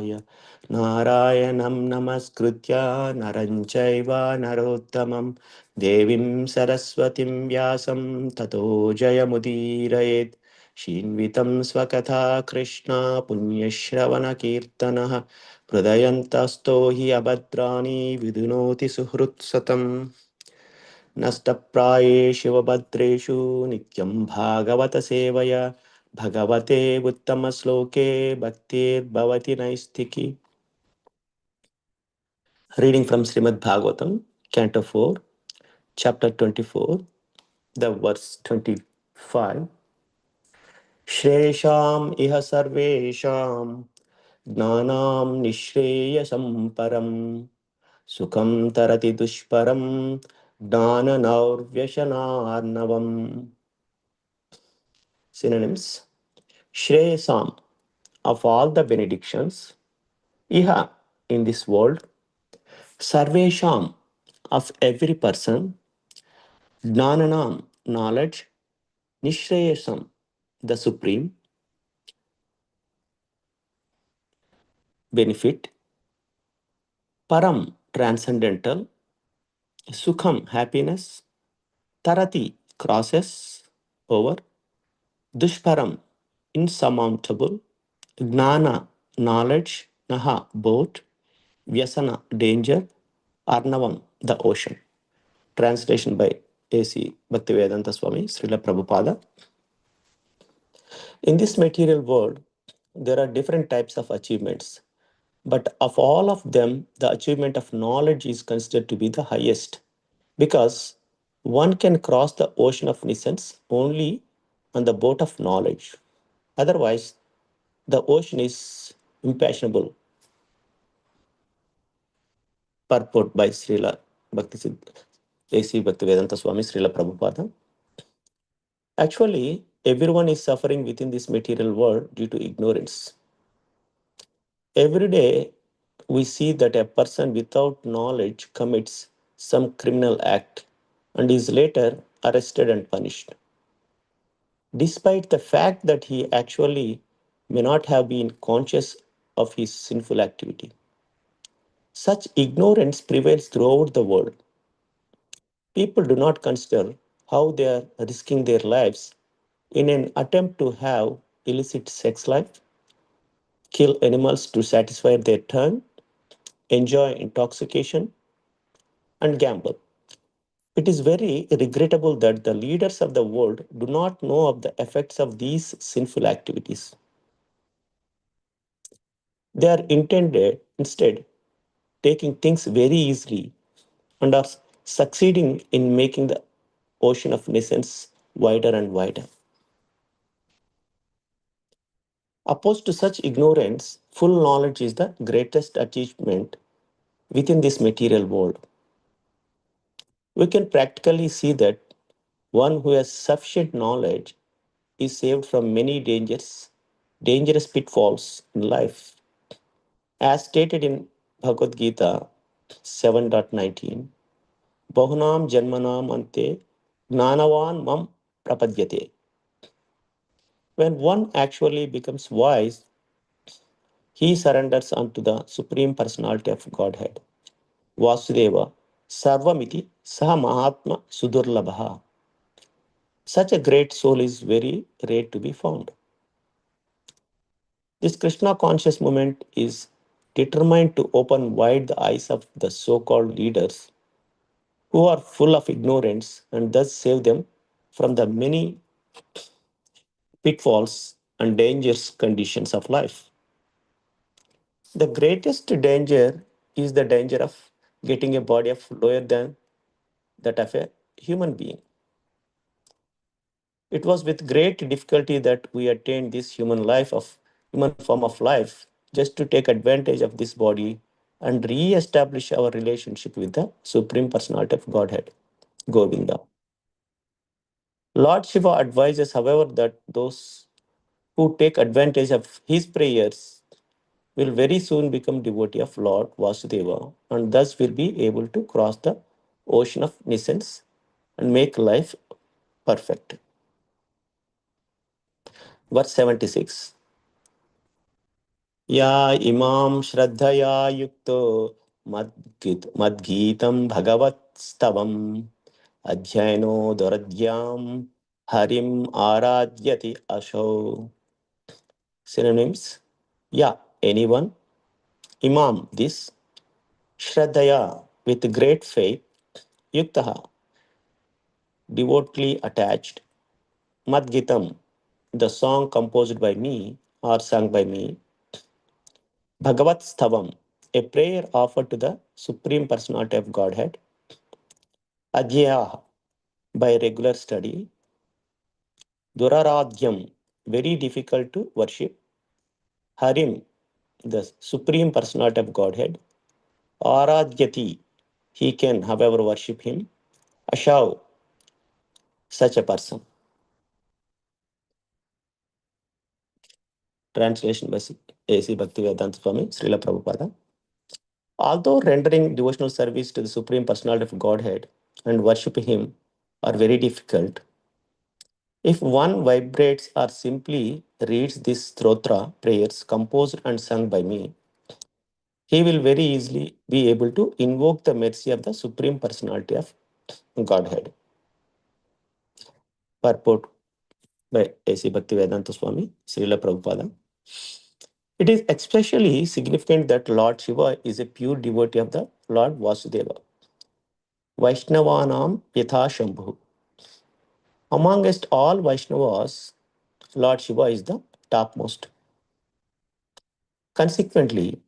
Namah Narayanam Namaskritya Naram Chaiva Narottamam Devim Saraswatim Vyasam Tato Jayamudirayet Shinvitam Swakatha Krishna Punyashravana Kirtanaha Pradayantasto hi abhadrani vidunoti suhrutsatam Nastapраये Shivabhadreshu Nityam Bhagavata Sevaya Bhagavate Uttamasloke Bhaktir Bhavati Naistiki. Reading from Srimad Bhagavatam, Canto 4, Chapter 24, the verse 25. Shresham iha sarvesham Gnanam nishreyasam param Sukham tarati dushparam Gnananaurvyashanarnavam. Synonyms: Shreyasam, of all the benedictions, Iha, in this world, Sarvesham, of every person, Gnananam, knowledge, Nishreyasam, the supreme benefit, Param, transcendental, Sukham, happiness, Tarati, crosses over, Dushparam, insurmountable, Gnana, knowledge, Naha, boat, Vyasana, danger, Arnavam, the ocean. Translation by A.C. Bhaktivedanta Swami, Srila Prabhupada. In this material world, there are different types of achievements, but of all of them, the achievement of knowledge is considered to be the highest because one can cross the ocean of innocence only on the boat of knowledge. Otherwise, the ocean is impassionable. Purport by Srila Bhakti A.C. Bhaktivedanta Swami, Srila Prabhupada. Actually, everyone is suffering within this material world due to ignorance. Every day, we see that a person without knowledge commits some criminal act and is later arrested and punished, despite the fact that he actually may not have been conscious of his sinful activity. Such ignorance prevails throughout the world. People do not consider how they are risking their lives in an attempt to have illicit sex life, kill animals to satisfy their turn, enjoy intoxication, and gamble. It is very regrettable that the leaders of the world do not know of the effects of these sinful activities. They are instead taking things very easily and are succeeding in making the ocean of innocence wider and wider. Opposed to such ignorance, full knowledge is the greatest achievement within this material world. We can practically see that one who has sufficient knowledge is saved from many dangerous pitfalls in life. As stated in Bhagavad Gita 7.19, Bahunam Janmanam Ante Gnanavan Mam Prapadyate. When one actually becomes wise, he surrenders unto the Supreme Personality of Godhead. Vasudeva Sarvamiti Saha Mahatma Sudurlabha. Such a great soul is very rare to be found. This Krishna conscious movement is determined to open wide the eyes of the so called leaders who are full of ignorance and thus save them from the many pitfalls and dangerous conditions of life. The greatest danger is the danger of getting a body of lower than that of a human being. It was with great difficulty that we attained this human form of life just to take advantage of this body and re-establish our relationship with the Supreme Personality of Godhead, Govinda. Lord Shiva advises, however, that those who take advantage of his prayers will very soon become devotee of Lord Vasudeva and thus will be able to cross the ocean of innocence and make life perfect. Verse 76. या इमां श्रद्धया युक्तो मद्गीतं भगवत्स्तवम् अध्ययनो दुरध्यां हरिम् आराध्यति असौ. Synonyms: yeah, anyone. Imam, this. Shraddhaya, with great faith. Yuktaha, devotedly attached. Madgitam, the song composed by me or sung by me. Bhagavat Stavam, a prayer offered to the Supreme Personality of Godhead. Adhyaya, by regular study. Duraradhyam, very difficult to worship. Harim, the Supreme Personality of Godhead. Aradhyati, he can, however, worship him. Ashav, such a person. Translation by A.C. Bhaktivedanta Swami, Srila Prabhupada. Although rendering devotional service to the Supreme Personality of Godhead and worshipping Him are very difficult, if one vibrates or simply reads these stotra prayers composed and sung by me, he will very easily be able to invoke the mercy of the Supreme Personality of Godhead. Purport by A.C. Bhaktivedanta Swami, Srila Prabhupada. It is especially significant that Lord Shiva is a pure devotee of the Lord Vasudeva. Vaishnavanam Yatha Shambhu. Amongst all Vaishnavas, Lord Shiva is the topmost. Consequently,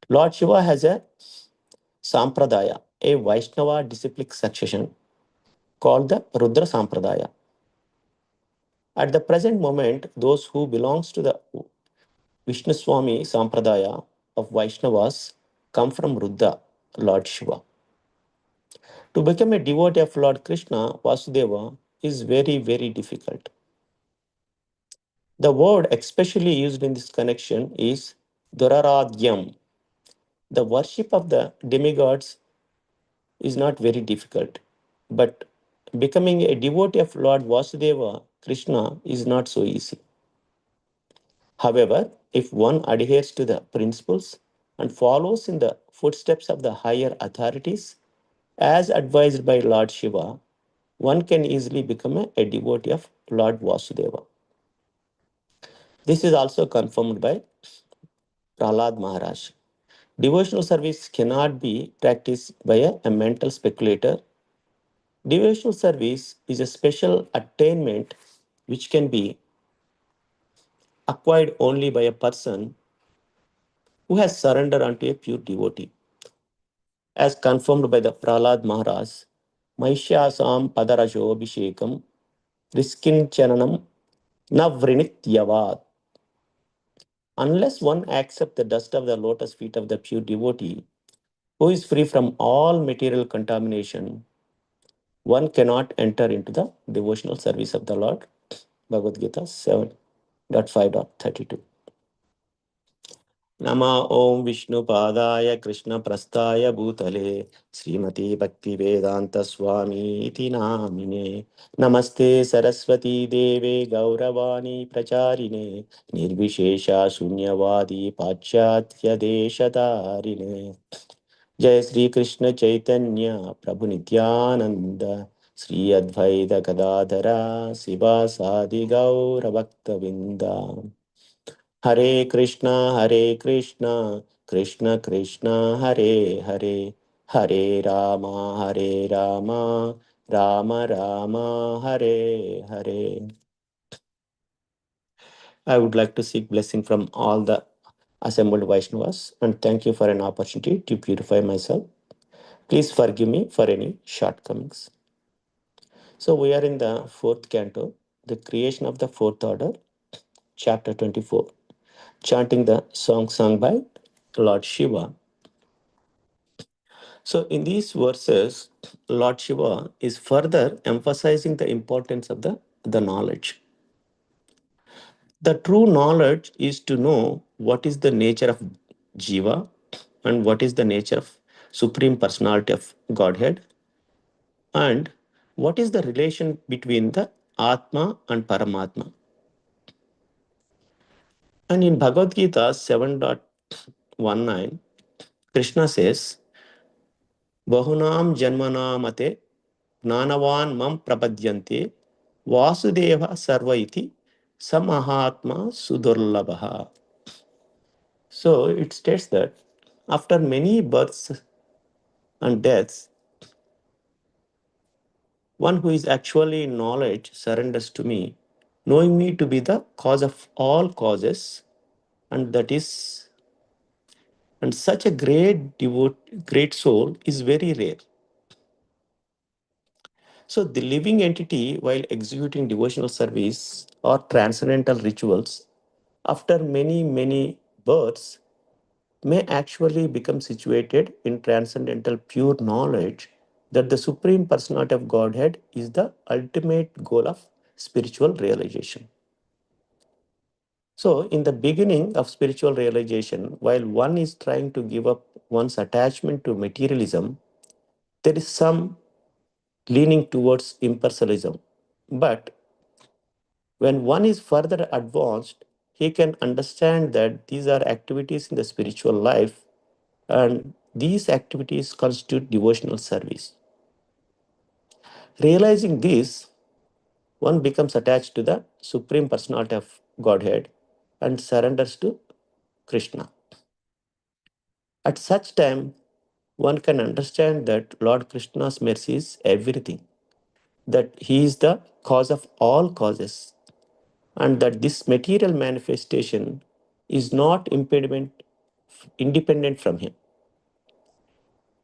Lord Shiva has a Sampradaya, a Vaishnava disciplic succession called the Rudra Sampradaya. At the present moment, those who belongs to the Vishnuswami Sampradaya of Vaishnavas come from Rudra, Lord Shiva. To become a devotee of Lord Krishna, Vasudeva, is very, very difficult. The word especially used in this connection is Duraradhyam. The worship of the demigods is not very difficult, but becoming a devotee of Lord Vasudeva, Krishna, is not so easy. However, if one adheres to the principles and follows in the footsteps of the higher authorities, as advised by Lord Shiva, one can easily become a devotee of Lord Vasudeva. This is also confirmed by Prahlad Maharaj. Devotional service cannot be practiced by a mental speculator. Devotional service is a special attainment which can be acquired only by a person who has surrendered unto a pure devotee. As confirmed by the Prahlad Maharaj, Maishyasam Padarajo Abhishekam Riskin Chananam Navrinityavat. Unless one accepts the dust of the lotus feet of the pure devotee, who is free from all material contamination, one cannot enter into the devotional service of the Lord. Bhagavad Gita 7.5.32. Nama Om Vishnu Padaya Krishna Prastaya Bhutale Srimati Bhakti Vedanta Swami Iti Namine Namaste Saraswati Deve Gauravani Pracharine Nirvishesha Sunyavadi Pachyatya Deshatarine जय श्री कृष्ण चैतन्य प्रभु नित्यानंद श्री अद्वैत गदाधरा शिवासादि गौर भक्त विंदा हरे Krishna Krishna Krishna Hare Hare Hare Ram Ram Ram Hare Hare. I would like to seek blessing from all the assembled Vaishnavas and thank you for an opportunity to purify myself. Please forgive me for any shortcomings. So we are in the fourth canto, the creation of the fourth order, chapter 24, chanting the song sung by Lord Shiva. So in these verses, Lord Shiva is further emphasizing the importance of the knowledge. The true knowledge is to know what is the nature of Jiva and what is the nature of Supreme Personality of Godhead and what is the relation between the Atma and Paramatma. And in Bhagavad Gita 7. 1 9, Krishna says, Bahunam Janmanamate Gnanavan Mam Prabhadyante Vasudeva Sarva iti Samahatma Sudurlabha. So it states that after many births and deaths, one who is actually in knowledge surrenders to me, knowing me to be the cause of all causes, and that is, and such a great soul is very rare. So the living entity, while executing devotional service or transcendental rituals, after many births, may actually become situated in transcendental pure knowledge that the Supreme Personality of Godhead is the ultimate goal of spiritual realization. So, in the beginning of spiritual realization, while one is trying to give up one's attachment to materialism, there is some leaning towards impersonalism. But when one is further advanced, he can understand that these are activities in the spiritual life and these activities constitute devotional service. Realizing this, one becomes attached to the Supreme Personality of Godhead and surrenders to Krishna. At such time, one can understand that Lord Krishna's mercy is everything, that He is the cause of all causes, and that this material manifestation is not impediment independent from Him.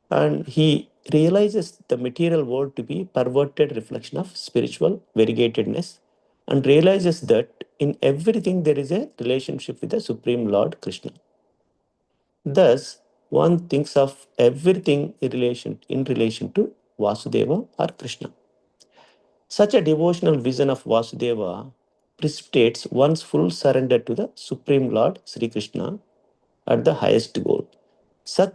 And he realizes the material world to be perverted reflection of spiritual variegatedness and realizes that in everything there is a relationship with the Supreme Lord Krishna. Thus, one thinks of everything in relation to Vasudeva or Krishna. Such a devotional vision of Vasudeva precipitates one's full surrender to the Supreme Lord Sri Krishna at the highest goal. Such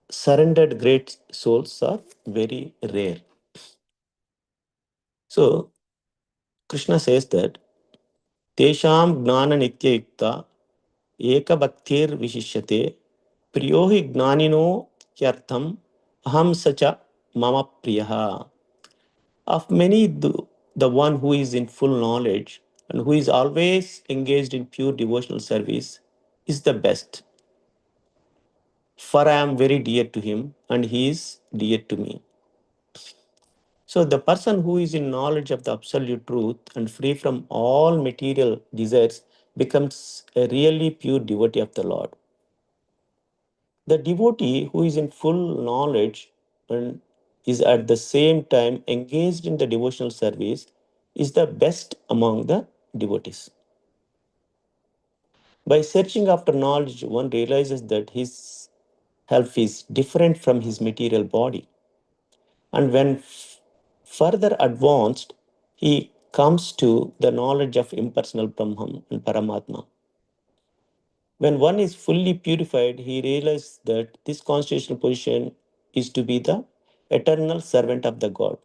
surrendered great souls are very rare. So, Krishna says that Tesham Gnana Nityayukta Ekabhaktir Vishishyate Priyohi Gnanino Kyartham Aham Sacha Mama Priyaha. Of many, the one who is in full knowledge and who is always engaged in pure devotional service is the best. For I am very dear to him and he is dear to me. So, the person who is in knowledge of the absolute truth and free from all material desires becomes a really pure devotee of the Lord. The devotee who is in full knowledge and is at the same time engaged in the devotional service is the best among the devotees. By searching after knowledge, one realizes that his health is different from his material body. And when further advanced, he comes to the knowledge of impersonal Brahman and Paramatma. When one is fully purified, he realizes that this constitutional position is to be the eternal servant of the God.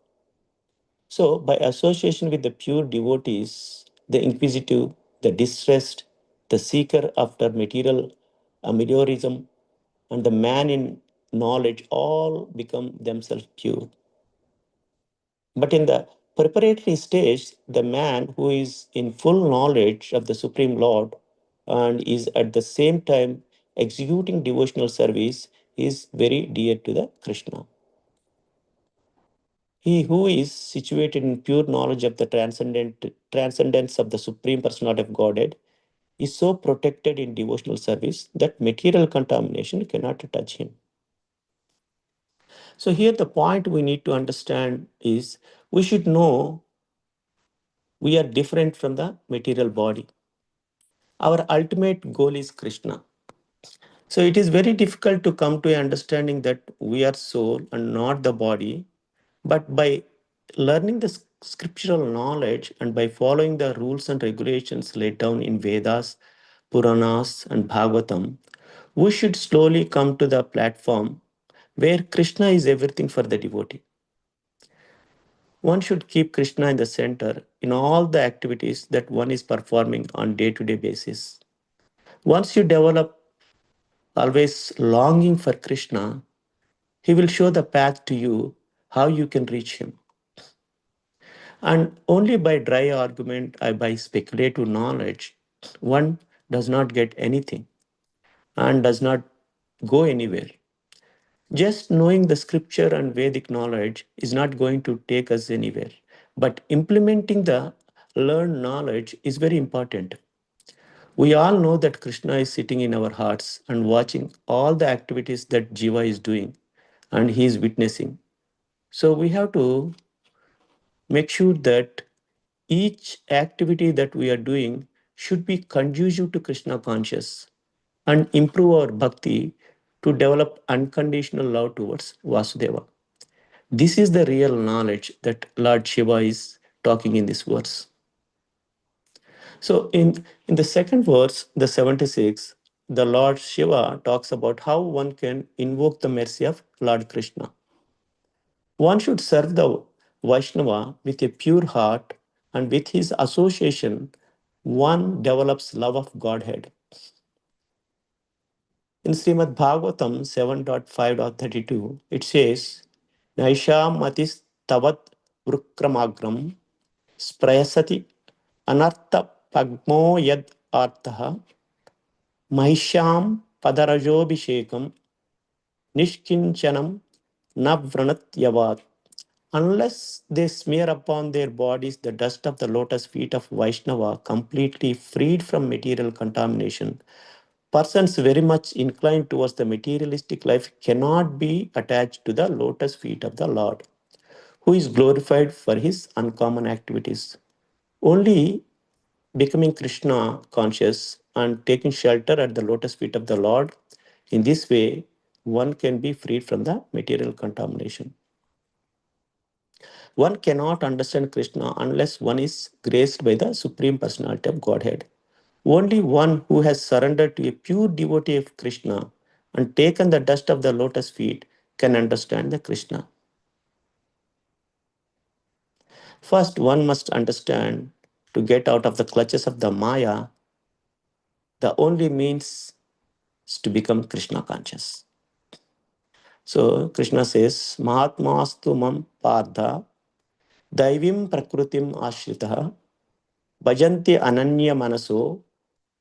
So, by association with the pure devotees, the inquisitive, the distressed, the seeker after material ameliorism, and the man in knowledge all become themselves pure. But in the preparatory stage, the man who is in full knowledge of the Supreme Lord and is at the same time executing devotional service is very dear to the Krishna. He who is situated in pure knowledge of the transcendence of the Supreme Personality of Godhead is so protected in devotional service that material contamination cannot touch him. So here the point we need to understand is we should know we are different from the material body. Our ultimate goal is Krishna. So it is very difficult to come to a understanding that we are soul and not the body. But by learning the scriptural knowledge and by following the rules and regulations laid down in Vedas, Puranas, and Bhagavatam, we should slowly come to the platform where Krishna is everything for the devotee. One should keep Krishna in the center in all the activities that one is performing on day-to-day basis. Once you develop always longing for Krishna, he will show the path to you how you can reach him. And only by dry argument or by speculative knowledge, one does not get anything and does not go anywhere. Just knowing the scripture and Vedic knowledge is not going to take us anywhere. But implementing the learned knowledge is very important. We all know that Krishna is sitting in our hearts and watching all the activities that Jiva is doing and he is witnessing. So we have to make sure that each activity that we are doing should be conducive to Krishna conscious and improve our bhakti to develop unconditional love towards Vasudeva. This is the real knowledge that Lord Shiva is talking in this verse. So in the second verse, the 76, the Lord Shiva talks about how one can invoke the mercy of Lord Krishna. One should serve the Vaishnava with a pure heart, and with his association, one develops love of Godhead. In Srimad Bhagavatam 7.5.32, it says, Naisha matis tavat vrukramagram sprayasati anartha pagmo yad artha mahisham padarajobhishekam nishkinchanam navranat yavat. Unless they smear upon their bodies the dust of the lotus feet of Vaishnava, completely freed from material contamination, persons very much inclined towards the materialistic life cannot be attached to the lotus feet of the Lord, who is glorified for his uncommon activities. Only becoming Krishna conscious and taking shelter at the lotus feet of the Lord, in this way, one can be freed from the material contamination. One cannot understand Krishna unless one is graced by the Supreme Personality of Godhead. Only one who has surrendered to a pure devotee of Krishna and taken the dust of the lotus feet can understand the Krishna. First, one must understand to get out of the clutches of the Maya, the only means is to become Krishna conscious. So, Krishna says, Mahatmastu mam partha daivim prakrutim ashritaha bhajanti ananya manaso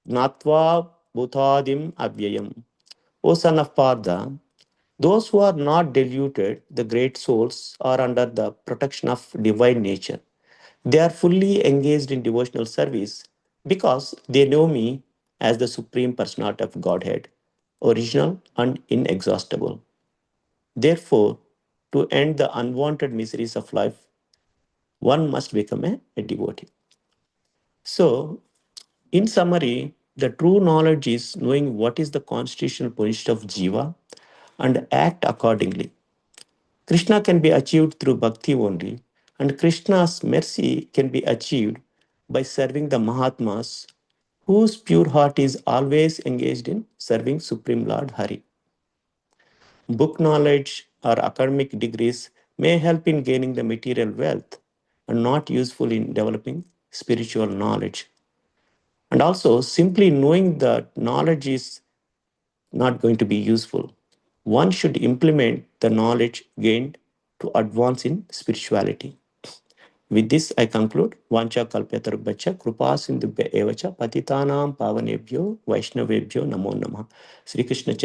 gnatva bhutadim avyayam. O son of Partha, those who are not deluded, the great souls, are under the protection of divine nature. They are fully engaged in devotional service because they know me as the Supreme Personality of Godhead, original and inexhaustible. Therefore, to end the unwanted miseries of life, one must become a devotee. So, in summary, the true knowledge is knowing what is the constitutional position of Jiva and act accordingly. Krishna can be achieved through bhakti only, and Krishna's mercy can be achieved by serving the Mahatmas whose pure heart is always engaged in serving Supreme Lord Hari. Book knowledge or academic degrees may help in gaining the material wealth and not useful in developing spiritual knowledge. And also, simply knowing that knowledge is not going to be useful. One should implement the knowledge gained to advance in spirituality. With this, I conclude. Vancha kalpyatarubhacha kripa sindhubhya evacha patitanam pavanebhyo vaishnavebhyo namo namah. Sri Krishna